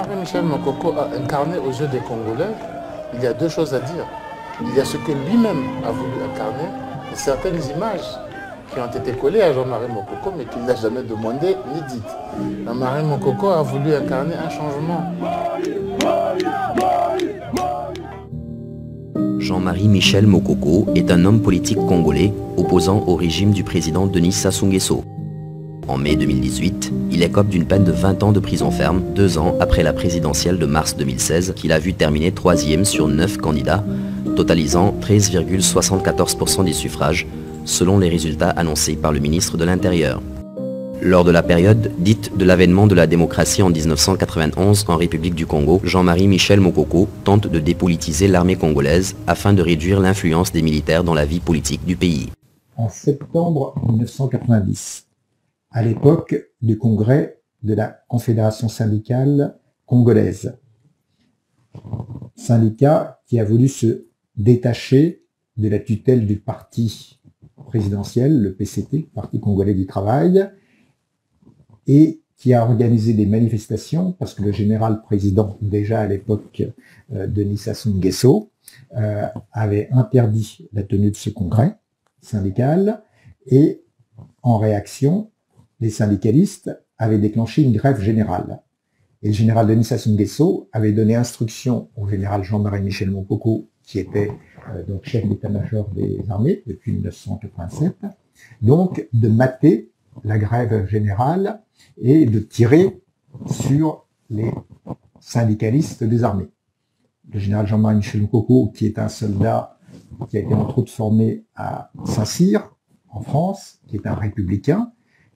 Jean-Marie Michel Mokoko a incarné aux yeux des Congolais, il y a deux choses à dire. Il y a ce que lui-même a voulu incarner et certaines images qui ont été collées à Jean-Marie Mokoko mais qu'il n'a jamais demandé ni dites. Jean-Marie Mokoko a voulu incarner un changement. Jean-Marie Michel Mokoko est un homme politique congolais opposant au régime du président Denis Sassou Nguesso. En mai 2018, il écope d'une peine de 20 ans de prison ferme, 2 ans après la présidentielle de mars 2016 qu'il a vu terminer 3e sur 9 candidats, totalisant 13,74% des suffrages, selon les résultats annoncés par le ministre de l'Intérieur. Lors de la période dite de l'avènement de la démocratie en 1991 en République du Congo, Jean-Marie Michel Mokoko tente de dépolitiser l'armée congolaise afin de réduire l'influence des militaires dans la vie politique du pays. En septembre 1990, à l'époque du congrès de la Confédération syndicale congolaise, syndicat qui a voulu se détacher de la tutelle du parti présidentiel, le PCT, Parti congolais du travail, et qui a organisé des manifestations parce que le général président, déjà à l'époque Denis Sassou Nguesso, avait interdit la tenue de ce congrès syndical et en réaction, les syndicalistes avaient déclenché une grève générale. Et le général Denis Sassou Nguesso avait donné instruction au général Jean-Marie Michel Mokoko, qui était donc chef d'état-major des armées depuis 1987, donc de mater la grève générale et de tirer sur les syndicalistes des armées. Le général Jean-Marie Michel Mokoko, qui est un soldat qui a été entre autres formé à Saint-Cyr, en France, qui est un républicain,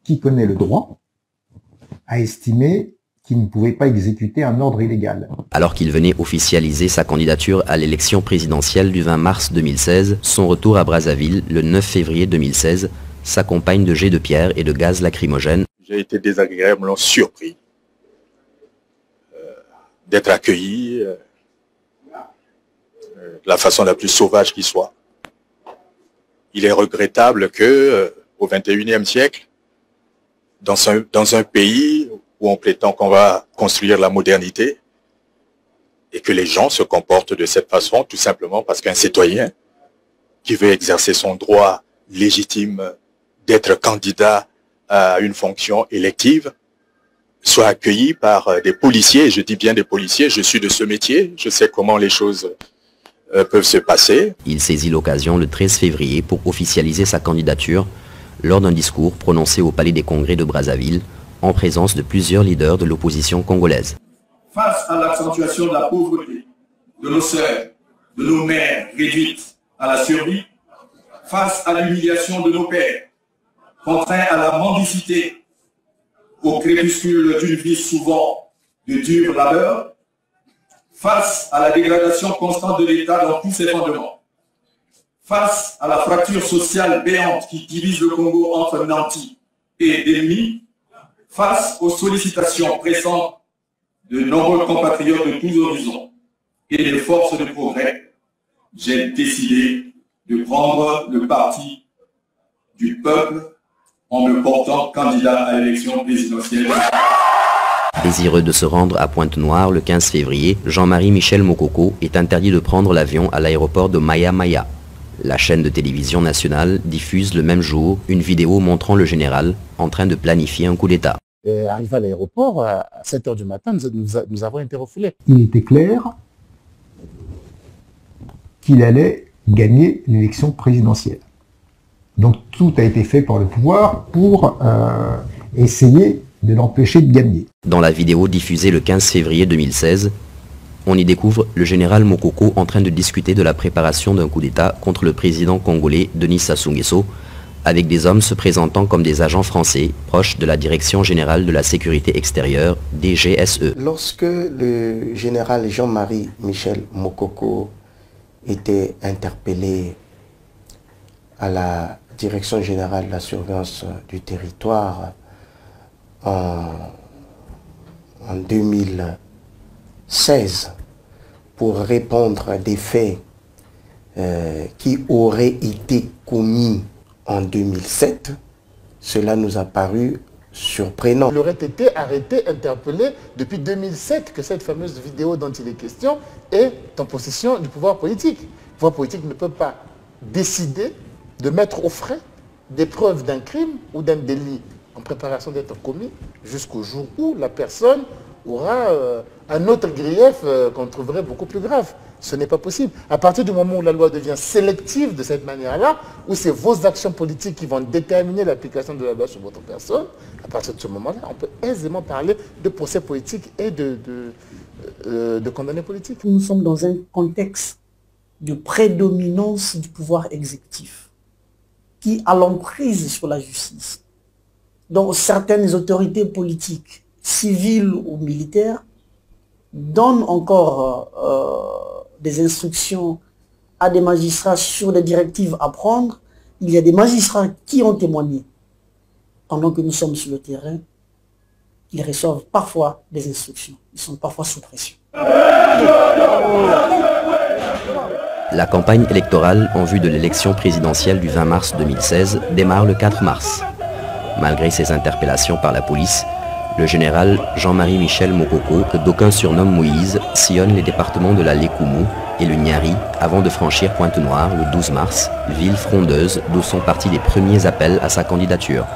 qui connaît le droit, a estimé qu'il ne pouvait pas exécuter un ordre illégal. Alors qu'il venait officialiser sa candidature à l'élection présidentielle du 20 mars 2016, son retour à Brazzaville le 9 février 2016 s'accompagne de jets de pierre et de gaz lacrymogène. J'ai été désagréablement surpris d'être accueilli de la façon la plus sauvage qui soit. Il est regrettable que au XXIe siècle, dans un pays où on prétend qu'on va construire la modernité et que les gens se comportent de cette façon tout simplement parce qu'un citoyen qui veut exercer son droit légitime d'être candidat à une fonction élective soit accueilli par des policiers, et je dis bien des policiers, je suis de ce métier, je sais comment les choses peuvent se passer. Il saisit l'occasion le 13 février pour officialiser sa candidature lors d'un discours prononcé au Palais des Congrès de Brazzaville en présence de plusieurs leaders de l'opposition congolaise. Face à l'accentuation de la pauvreté, de nos sœurs, de nos mères réduites à la survie, face à l'humiliation de nos pères, contraints à la mendicité, au crépuscule d'une vie souvent de dur labeur, face à la dégradation constante de l'État dans tous ses fondements, face à la fracture sociale béante qui divise le Congo entre nantis et ennemis, face aux sollicitations pressantes de nombreux compatriotes de tous horizons et des forces de progrès, j'ai décidé de prendre le parti du peuple en me portant candidat à l'élection présidentielle. Désireux de se rendre à Pointe-Noire le 15 février, Jean-Marie Michel Mokoko est interdit de prendre l'avion à l'aéroport de Maya Maya. La chaîne de télévision nationale diffuse le même jour une vidéo montrant le général en train de planifier un coup d'État. Arrivé à l'aéroport, à 7 h du matin, nous avons été refoulés. Il était clair qu'il allait gagner l'élection présidentielle. Donc tout a été fait par le pouvoir pour essayer de l'empêcher de gagner. Dans la vidéo diffusée le 15 février 2016, on y découvre le général Mokoko en train de discuter de la préparation d'un coup d'État contre le président congolais Denis Sassou Nguesso, avec des hommes se présentant comme des agents français proches de la Direction générale de la sécurité extérieure, DGSE. Lorsque le général Jean-Marie Michel Mokoko était interpellé à la Direction générale de la surveillance du territoire en 2016 pour répondre à des faits qui auraient été commis en 2007, cela nous a paru surprenant. Il aurait été arrêté, interpellé depuis 2007 que cette fameuse vidéo dont il est question est en possession du pouvoir politique. Le pouvoir politique ne peut pas décider de mettre au frais des preuves d'un crime ou d'un délit en préparation d'être commis jusqu'au jour où la personne aura un autre grief qu'on trouverait beaucoup plus grave. Ce n'est pas possible. À partir du moment où la loi devient sélective de cette manière-là, où c'est vos actions politiques qui vont déterminer l'application de la loi sur votre personne, à partir de ce moment-là, on peut aisément parler de procès politique et de condamnés politiques. Nous sommes dans un contexte de prédominance du pouvoir exécutif qui a l'emprise sur la justice. Donc certaines autorités politiques, civiles ou militaires, donnent encore des instructions à des magistrats sur des directives à prendre. Il y a des magistrats qui ont témoigné pendant que nous sommes sur le terrain. Ils reçoivent parfois des instructions. Ils sont parfois sous pression. La campagne électorale en vue de l'élection présidentielle du 20 mars 2016 démarre le 4 mars. Malgré ses interpellations par la police, le général Jean-Marie Michel Mokoko, que d'aucuns surnomment Moïse, sillonne les départements de la Lékoumou et le Niari avant de franchir Pointe-Noire le 12 mars, ville frondeuse d'où sont partis les premiers appels à sa candidature.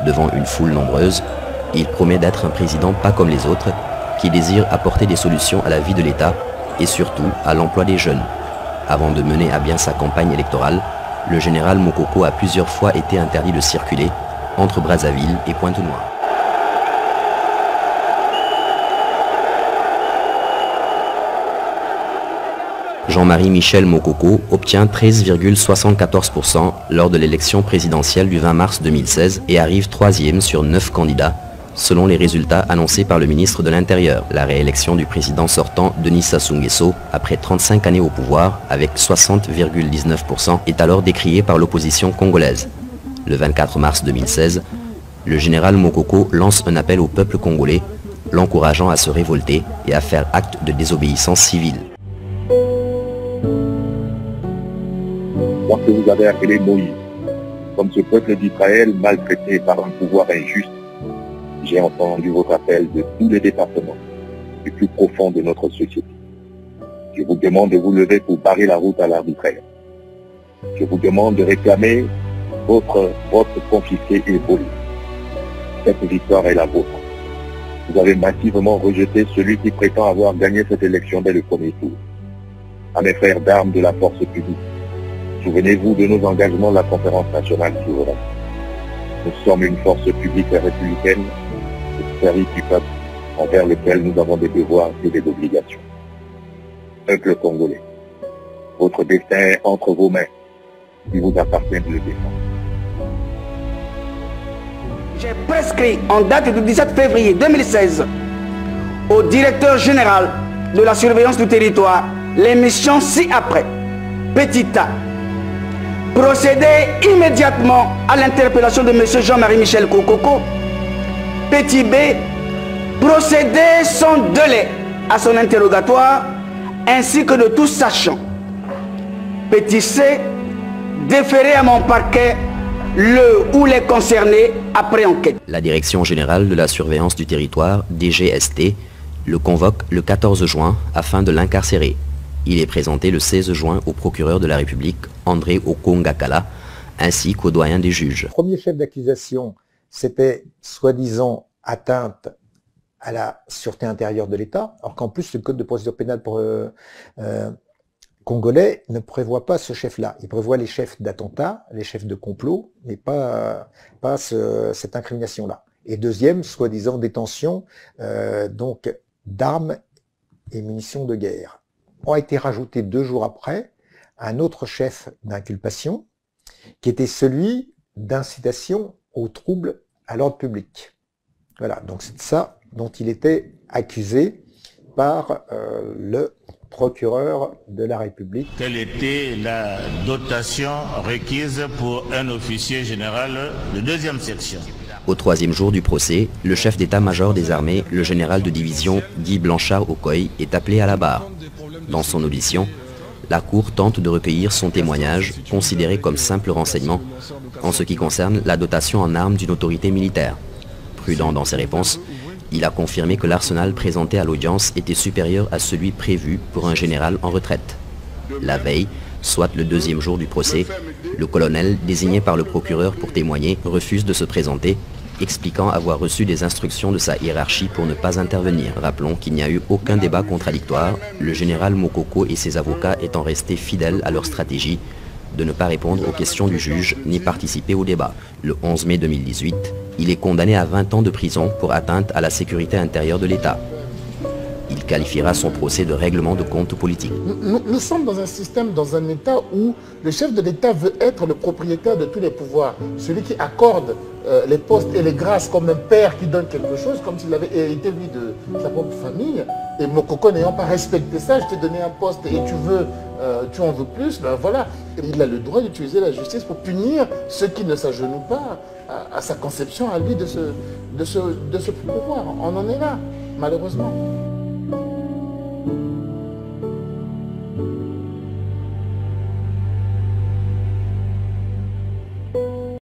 Devant une foule nombreuse, il promet d'être un président pas comme les autres, qui désire apporter des solutions à la vie de l'État et surtout à l'emploi des jeunes. Avant de mener à bien sa campagne électorale, le général Mokoko a plusieurs fois été interdit de circuler entre Brazzaville et Pointe-Noire. Jean-Marie Michel Mokoko obtient 13,74% lors de l'élection présidentielle du 20 mars 2016 et arrive 3e sur 9 candidats, selon les résultats annoncés par le ministre de l'Intérieur. La réélection du président sortant Denis Sassou Nguesso, après 35 années au pouvoir, avec 60,19%, est alors décriée par l'opposition congolaise. Le 24 mars 2016, le général Mokoko lance un appel au peuple congolais, l'encourageant à se révolter et à faire acte de désobéissance civile. Lorsque vous avez appelé Moïse, comme ce peuple d'Israël maltraité par un pouvoir injuste, j'ai entendu votre appel de tous les départements, du plus profond de notre société. Je vous demande de vous lever pour barrer la route à l'arbitraire. Je vous demande de réclamer votre confisqué et volé. Cette victoire est la vôtre. Vous avez massivement rejeté celui qui prétend avoir gagné cette élection dès le premier tour. À mes frères d'armes de la force publique, souvenez-vous de nos engagements de la conférence nationale souveraine. Nous sommes une force publique et républicaine au service du peuple envers lequel nous avons des devoirs et des obligations. Peuple congolais, votre destin est entre vos mains. Il vous appartient de le défendre. J'ai prescrit en date du 17 février 2016 au directeur général de la surveillance du territoire les missions ci-après. Petit A. Procéder immédiatement à l'interpellation de M. Jean-Marie Michel Mokoko. Petit B. Procéder sans délai à son interrogatoire ainsi que de tout sachant. Petit C. Déférer à mon parquet le ou les concernés après enquête. La Direction générale de la surveillance du territoire, DGST, le convoque le 14 juin afin de l'incarcérer. Il est présenté le 16 juin au procureur de la République, André Okongakala, ainsi qu'au doyen des juges. Le premier chef d'accusation, c'était soi-disant atteinte à la sûreté intérieure de l'État, alors qu'en plus le code de procédure pénale congolais ne prévoit pas ce chef-là. Il prévoit les chefs d'attentat, les chefs de complot, mais pas cette incrimination-là. Et deuxième, soi-disant détention donc d'armes et munitions de guerre. A été rajouté 2 jours après un autre chef d'inculpation qui était celui d'incitation aux troubles à l'ordre public. Voilà, donc c'est de ça dont il était accusé par le procureur de la République. Quelle était la dotation requise pour un officier général de 2e section? Au 3e jour du procès, le chef d'état-major des armées, le général de division Guy Blanchard-Okoye, est appelé à la barre. Dans son audition, la Cour tente de recueillir son témoignage, considéré comme simple renseignement, en ce qui concerne la dotation en armes d'une autorité militaire. Prudent dans ses réponses, il a confirmé que l'arsenal présenté à l'audience était supérieur à celui prévu pour un général en retraite. La veille, soit le deuxième jour du procès, le colonel, désigné par le procureur pour témoigner, refuse de se présenter, expliquant avoir reçu des instructions de sa hiérarchie pour ne pas intervenir. Rappelons qu'il n'y a eu aucun débat contradictoire, le général Mokoko et ses avocats étant restés fidèles à leur stratégie de ne pas répondre aux questions du juge ni participer au débat. Le 11 mai 2018, il est condamné à 20 ans de prison pour atteinte à la sécurité intérieure de l'État. Il qualifiera son procès de règlement de compte politique. Nous sommes dans un système, dans un État où le chef de l'État veut être le propriétaire de tous les pouvoirs. Celui qui accorde les postes et les grâces comme un père qui donne quelque chose, comme s'il avait hérité lui de sa propre famille. Et Mokoko n'ayant pas respecté ça, je t'ai donné un poste et tu en veux plus, ben voilà. Il a le droit d'utiliser la justice pour punir ceux qui ne s'agenouillent pas à sa conception, à lui de ce pouvoir. On en est là, malheureusement.